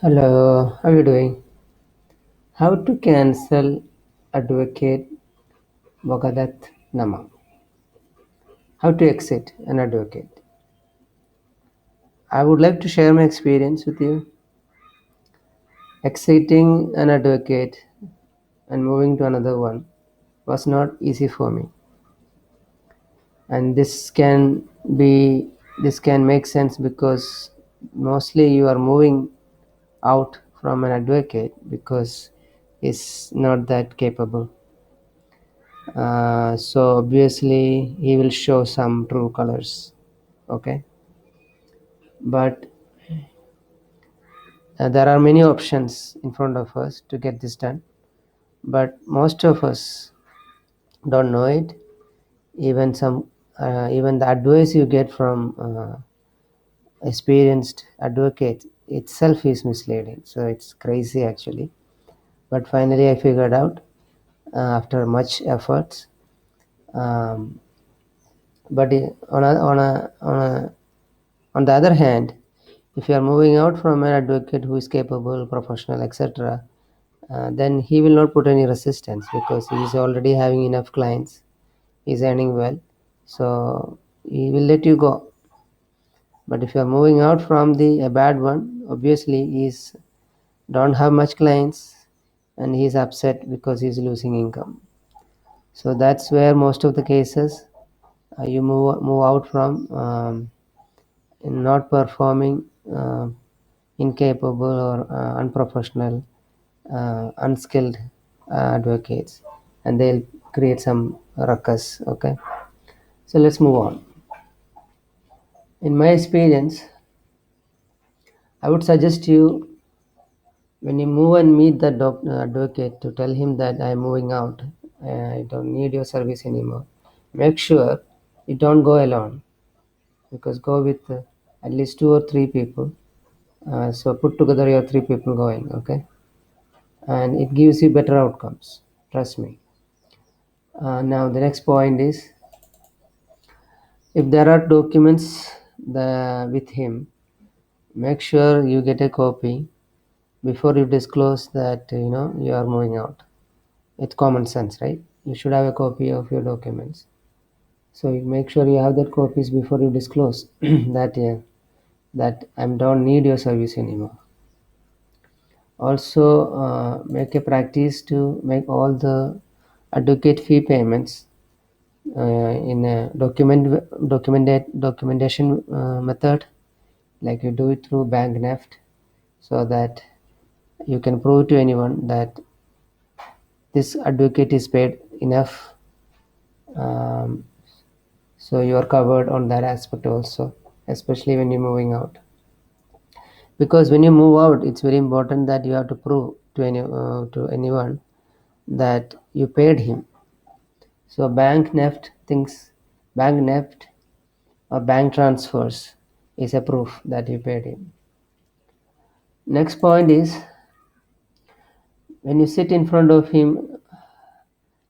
Hello, how are you doing? How to cancel advocate Vakalatnama? How to exit an advocate? I would like to share my experience with you. Exiting an advocate and moving to another one was not easy for me, and be this can make sense because mostly you are moving out from an advocate because he's not that capable. So obviously he will show some true colors. Okay, but there are many options in front of us to get this done, but most of us don't know it. Even the advice you get from experienced advocate itself is misleading, so it's crazy actually. But finally I figured out, after much efforts. um, but on the other hand, if you are moving out from an advocate who is capable, professional, etc., then he will not put any resistance because he is already having enough clients. He is earning well, so he will let you go. But if you are moving out from the a bad one, obviously he is don't have much clients, and he is upset because he is losing income. So that's where most of the cases you move out from, not performing, incapable or unprofessional, unskilled advocates, and they'll create some ruckus. Okay, so let's move on. In my experience, I would suggest you, when you move and meet the advocate, to tell him that I'm moving out, I don't need your service anymore. Make sure you don't go alone, because go with at least two or three people. So put together your three people going. Okay, and it gives you better outcomes, trust me. Now the next point is, if there are documents with him, make sure you get a copy before you disclose that you are moving out. It's common sense, right? You should have a copy of your documents, so you make sure you have that copies before you disclose that, yeah, that I don't need your service anymore. Also, make a practice to make all the advocate fee payments in a documentation method, like you do it through bank neft, so that you can prove to anyone that this advocate is paid enough. um, so you are covered on that aspect also, especially when you're moving out, because when you move out, it's very important that you have to prove to anyone that you paid him. So bank neft or bank transfers is a proof that you paid him. Next point is, when you sit in front of him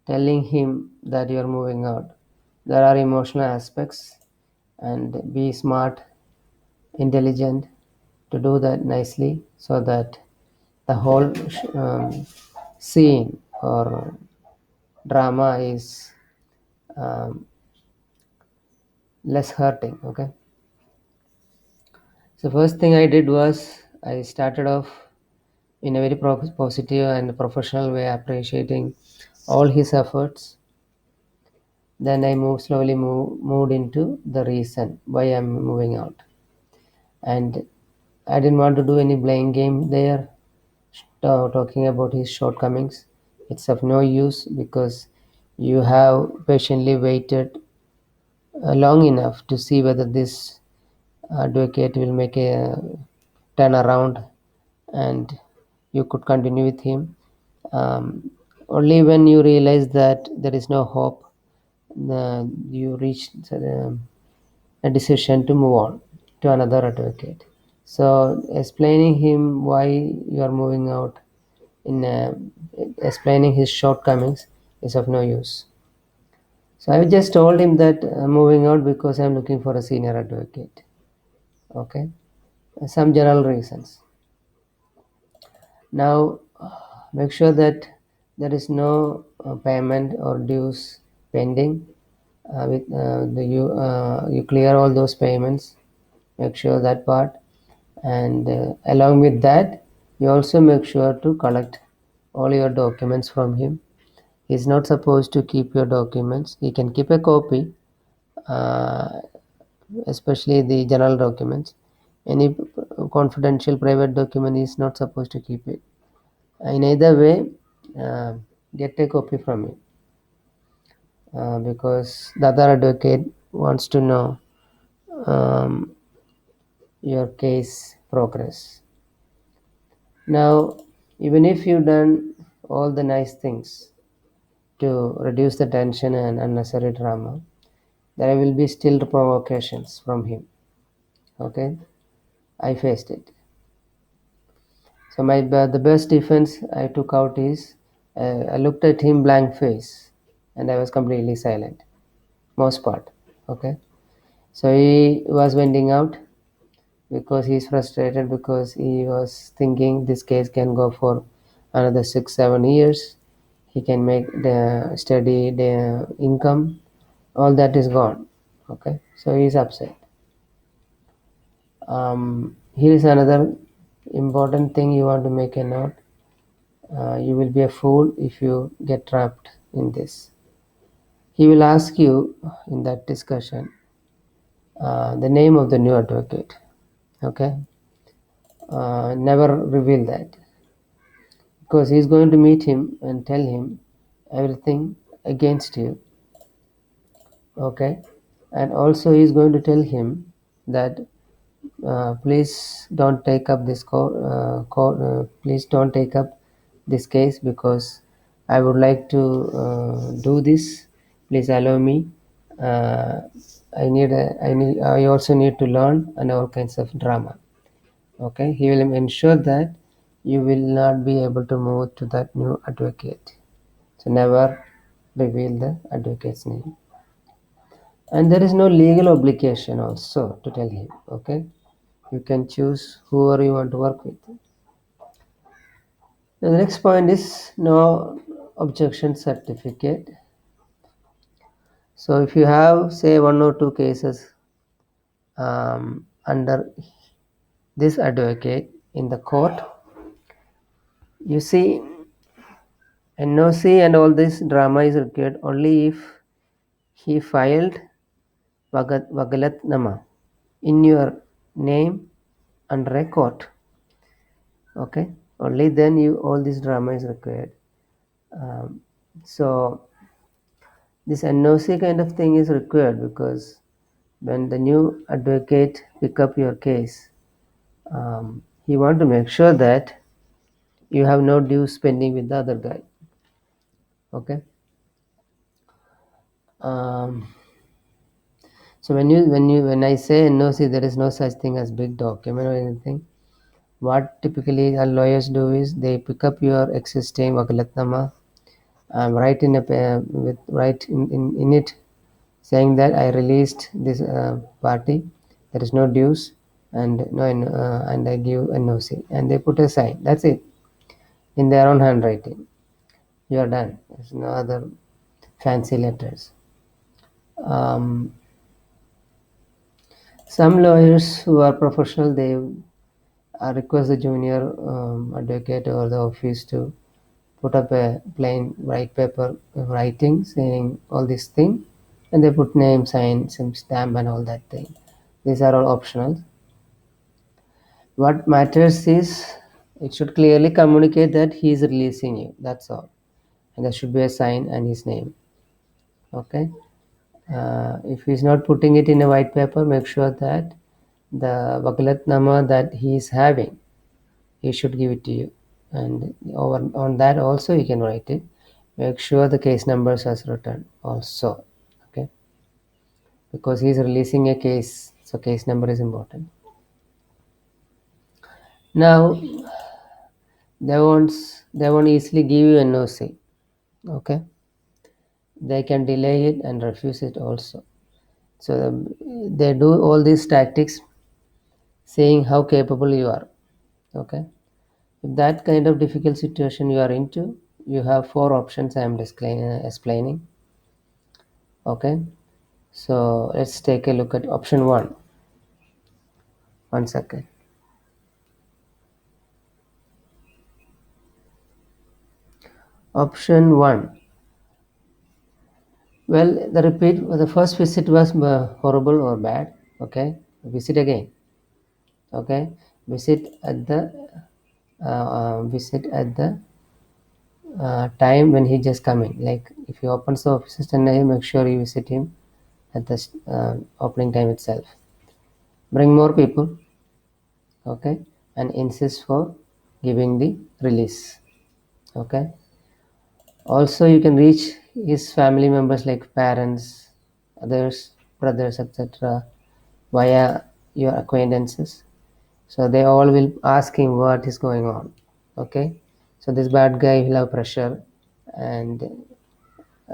telling him that you are moving out, there are emotional aspects, and be smart, intelligent to do that nicely, so that the whole scene or drama is um, less hurting. Okay, so first thing I did was, I started off in a very positive and professional way, appreciating all his efforts. Then I moved into the reason why I'm moving out, and I didn't want to do any blame game there, talking about his shortcomings. It's of no use, because you have patiently waited long enough to see whether this advocate will make a turnaround, and you could continue with him. Only when you realize that there is no hope, you reach a decision to move on to another advocate. So explaining him why you are moving out, in explaining his shortcomings, is of no use. So I just told him that I'm moving out because I'm looking for a senior advocate. Okay, some general reasons. Now, make sure that there is no payment or dues pending. You clear all those payments. Make sure that part, and along with that, you also make sure to collect all your documents from him. He's not supposed to keep your documents. He can keep a copy, uh, especially the general documents. Any confidential private document is not supposed to keep it. In either way, uh, get a copy from me, because the other advocate wants to know um, your case progress. Now, even if you've done all the nice things to reduce the tension and unnecessary drama, there will be still provocations from him. Okay, I faced it. So the best defense I took out is, I looked at him blank face, and I was completely silent. Most part. Okay. So he was wending out because he's frustrated, because he was thinking this case can go for another 6 7 years. He can make the steady the income. All that is gone. Okay. So he's upset. Here is another important thing you want to make a note. You will be a fool if you get trapped in this. He will ask you in that discussion the name of the new advocate. Okay, never reveal that, because he's going to meet him and tell him everything against you. Okay, and also he's going to tell him that please don't take up please don't take up this case, because I would like to do this. Please allow me. uh, I also need to learn, and all kinds of drama. Okay, he will ensure that you will not be able to move to that new advocate. So never reveal the advocate's name. And there is no legal obligation also to tell him. Okay, you can choose whoever you want to work with. The next point is no objection certificate. So if you have, say, one or two cases under this advocate in the court, you see, NOC and all this drama is required only if he filed Vakalatnama in your name under a court. Okay, only then you all this drama is required. Um, so this NOC kind of thing is required, because when the new advocate pick up your case, he want to make sure that you have no dues pending with the other guy. Okay. Um, so when I say NOC, there is no such thing as big document or anything. What typically our lawyers do is they pick up your existing Vakalatnama, write in it saying that I released this party, there is no dues, and no and I give NOC, and they put a sign. That's it, in their own handwriting. You are done. There's no other fancy letters. Um, some lawyers who are professional, they request the junior advocate or the office to put up a plain white paper writing saying all this thing, and they put name, sign, some stamp, and all that thing. These are all optional. What matters is it should clearly communicate that he is releasing you. That's all, and there should be a sign and his name. Okay. If he's not putting it in a white paper, make sure that the Vakalatnama that he is having, he should give it to you, and over on that also you can write it. Make sure the case numbers as written also. Okay, because he's releasing a case, so case number is important. Now they won't easily give you NOC. Okay, they can delay it and refuse it also. So they do all these tactics saying how capable you are. Okay, If that kind of difficult situation you are into, you have four options I am explaining. Okay, so let's take a look at option one. One second. Option one. Well, the first visit was horrible or bad. Okay, visit again. Okay, visit at the time when he just coming. Like if he opens the office at 10 a.m., make sure you visit him at the opening time itself. Bring more people. Okay, and insist for giving the release. Okay, also you can reach his family members like parents, others, brothers, etc. via your acquaintances, so they all will ask him what is going on. Okay, so this bad guy will have pressure, and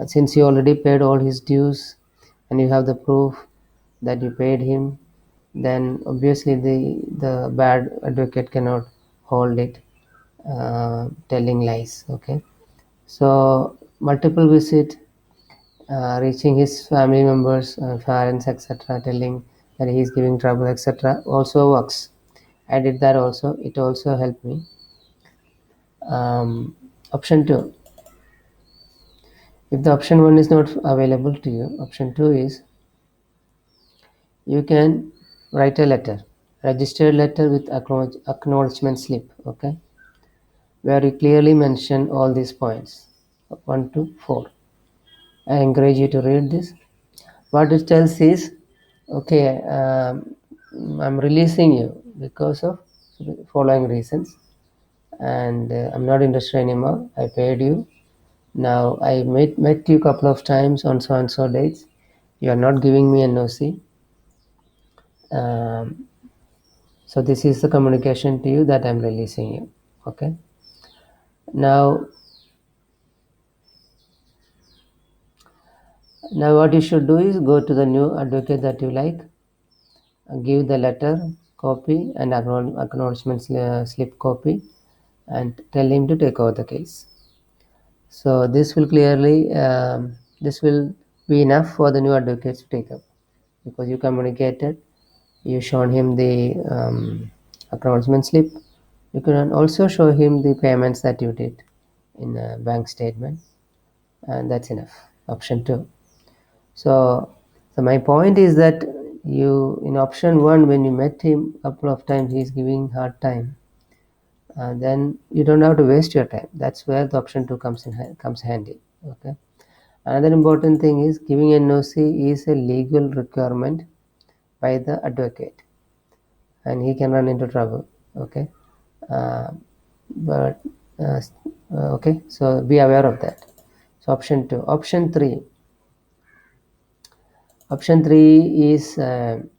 since you already paid all his dues and you have the proof that you paid him, then obviously the bad advocate cannot hold it, telling lies. Okay, so multiple visit, reaching his family members, parents, etc., telling that he is giving trouble, etc., also works. I did that also. It also helped me. Option two. If the option one is not available to you, option two is you can write a letter, registered letter with acknowledgement slip. Okay, where you clearly mention all these points, 1 to 4. I encourage you to read this. What it tells is, okay, I'm releasing you because of following reasons, and I'm not interested anymore. I paid you. Now I met you couple of times on so and so dates. You are not giving me an OC. Um, so this is the communication to you that I'm releasing you. Okay. Now what you should do is go to the new advocate that you like, give the letter copy and acknowledgement slip copy, and tell him to take over the case. So this will be enough for the new advocates to take up, because you communicated, you shown him the acknowledgement slip. You can also show him the payments that you did in a bank statement, and that's enough. Option two. So, so my point is that you in option one, when you met him a couple of times, he's giving hard time. Then you don't have to waste your time. That's where the option two comes handy. Okay. Another important thing is giving NOC is a legal requirement by the advocate, and he can run into trouble. Okay, uh, but okay, so be aware of that. So option two. Option three is you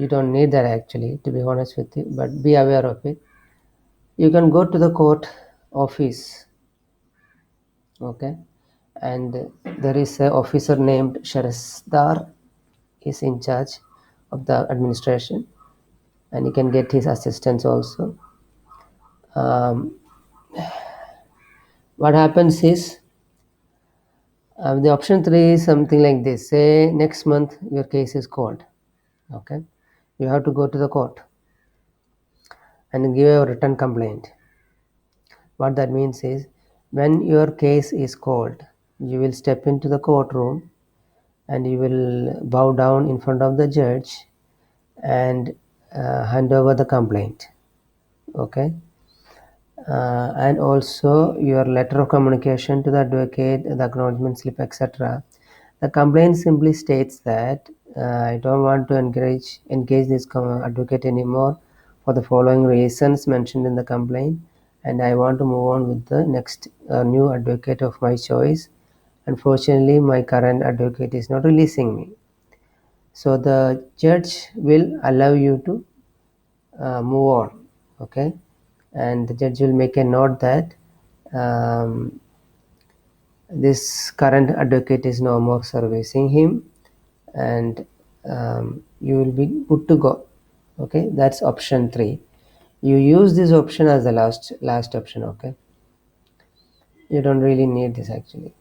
don't need that actually, to be honest with you, but be aware of it. You can go to the court office. Okay, and there is a officer named Sharesdar is in charge of the administration, and you can get his assistance also. Um, what happens is, the option three is something like this. Say next month your case is called. Okay, you have to go to the court and give a written complaint. What that means is, when your case is called, you will step into the courtroom and you will bow down in front of the judge and hand over the complaint. Okay, and also your letter of communication to the advocate, the acknowledgement slip, etc. The complaint simply states that I don't want to engage this advocate anymore for the following reasons mentioned in the complaint, and I want to move on with the next new advocate of my choice. Unfortunately, my current advocate is not releasing me. So the judge will allow you to move on. Okay, and the judge will make a note that um, this current advocate is no more servicing him, and you will be good to go. Okay, that's option three. You use this option as the last option. Okay, you don't really need this actually.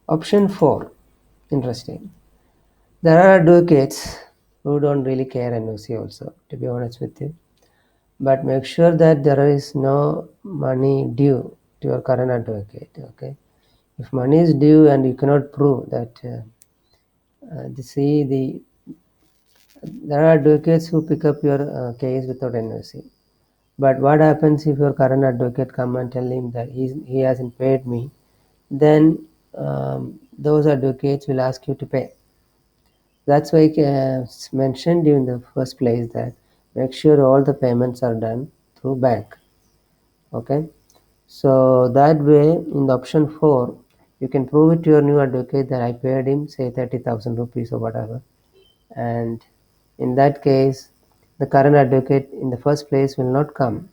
Option 4, interesting. There are advocates who don't really care NOC also, to be honest with you. But make sure that there is no money due to your current advocate. Okay, if money is due and you cannot prove that, see there are advocates who pick up your case without NOC. But what happens if your current advocate come and tell him that he hasn't paid me? Then those advocates will ask you to pay. That's why it's mentioned in the first place that make sure all the payments are done through bank. Okay, so that way in the option 4, you can prove it to your new advocate that I paid him say 30,000 rupees or whatever, and in that case the current advocate in the first place will not come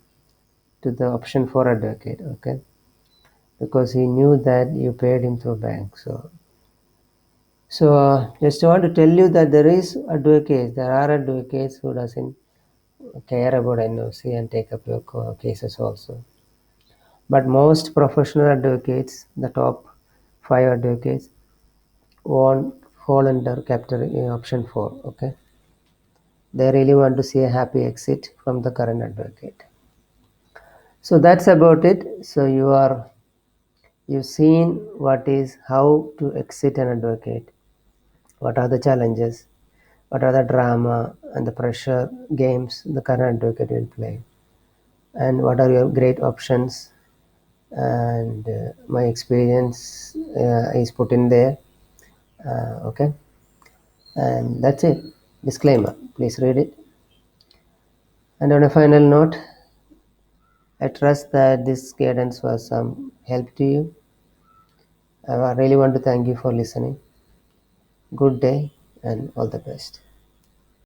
to the option 4 advocate. Okay, because he knew that you paid him through bank. So just want to tell you that there are advocates who doesn't care about NOC and take up your cases also. But most professional advocates, the top 5 advocates, won't fall under capital option 4. Okay, they really want to see a happy exit from the current advocate. So that's about it. So you've seen what is how to exit an advocate. What are the challenges? What are the drama and the pressure games the current advocate will play? And what are your great options? And my experience is put in there. Okay, and that's it. Disclaimer, please read it. And on a final note, I trust that this guidance was some help to you. I really want to thank you for listening. Good day and all the best.